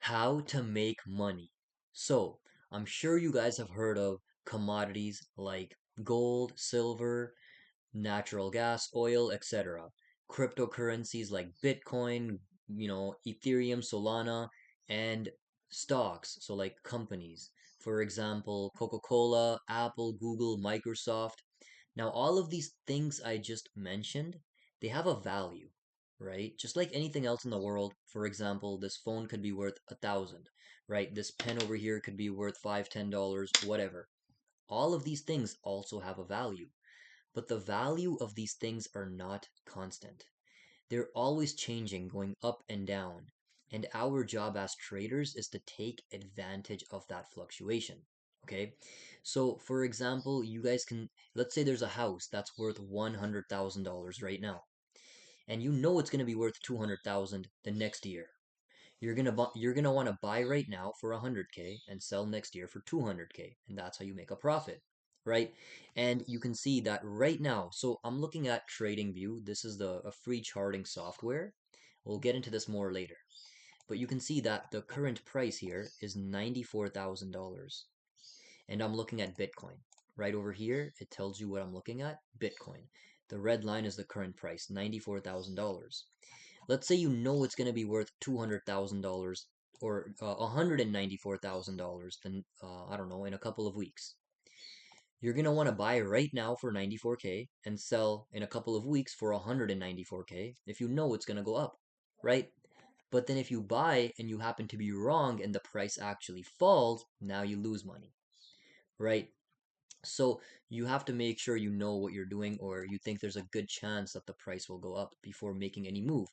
How to make money. So, I'm sure you guys have heard of commodities like gold, silver, natural gas, oil, etc. Cryptocurrencies like Bitcoin, Ethereum, Solana, and stocks, so like companies. For example, Coca-Cola, Apple, Google, Microsoft. Now, all of these things I just mentioned, they have a value, right? Just like anything else in the world. For example, this phone could be worth 1,000, right? This pen over here could be worth $5, $10, whatever. All of these things also have a value, but the value of these things are not constant. They're always changing, going up and down. And our job as traders is to take advantage of that fluctuation. Okay? So, for example, you guys can, let's say there's a house that's worth $100,000 right now, and you know it's going to be worth 200,000 the next year. You're gonna want to buy right now for 100K and sell next year for 200K, and that's how you make a profit, right? And you can see that right now. So I'm looking at TradingView. This is a free charting software. We'll get into this more later. But you can see that the current price here is $94,000. And I'm looking at Bitcoin. Right over here, it tells you what I'm looking at, Bitcoin. The red line is the current price, $94,000. Let's say you know it's going to be worth $200,000 or $194,000 then I don't know, in a couple of weeks. You're going to want to buy right now for 94K and sell in a couple of weeks for 194K if you know it's going to go up, right? But then if you buy and you happen to be wrong and the price actually falls, now you lose money, right? So you have to make sure you know what you're doing, or you think there's a good chance that the price will go up before making any move.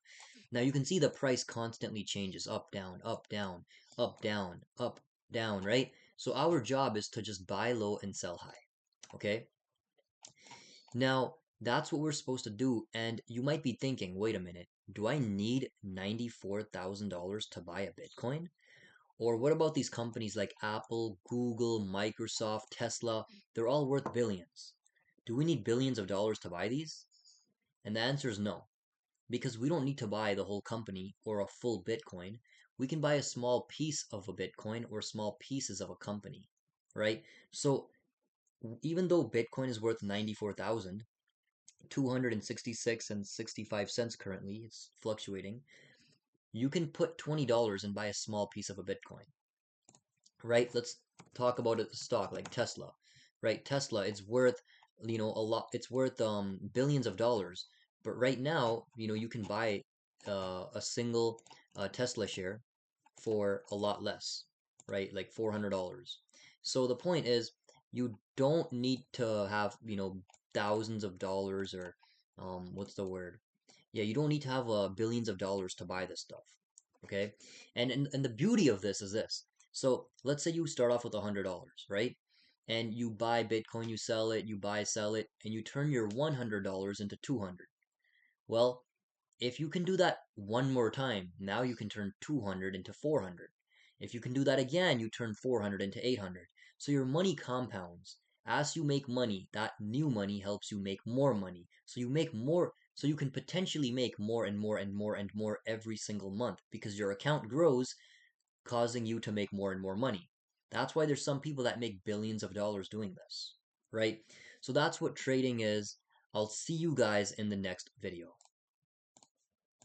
Now you can see the price constantly changes up, down, up, down, up, down, up, down, right? So our job is to just buy low and sell high, okay? Now that's what we're supposed to do, and you might be thinking, wait a minute, do I need $94,000 to buy a Bitcoin? Or what about these companies like Apple, Google, Microsoft, Tesla? They're all worth billions. Do we need billions of dollars to buy these? And the answer is no, because we don't need to buy the whole company or a full Bitcoin. We can buy a small piece of a Bitcoin or small pieces of a company, right? So even though Bitcoin is worth 94,266 and 65 cents currently, it's fluctuating. You can put $20 and buy a small piece of a Bitcoin, right? Let's talk about a stock like Tesla, right? Tesla, it's worth, a lot. It's worth billions of dollars. But right now, you can buy a single Tesla share for a lot less, right? Like $400. So the point is, you don't need to have, thousands of dollars, or what's the word? Yeah, you don't need to have billions of dollars to buy this stuff. Okay? And the beauty of this is this. So let's say you start off with $100, right? And you buy Bitcoin, you sell it, you buy, sell it, and you turn your $100 into 200. Well, if you can do that one more time, now you can turn 200 into 400. If you can do that again, you turn 400 into 800. So your money compounds. As you make money, that new money helps you make more money. So you make more, so you can potentially make more and more and more and more every single month because your account grows, causing you to make more and more money. That's why there's some people that make billions of dollars doing this, right? So that's what trading is. I'll see you guys in the next video.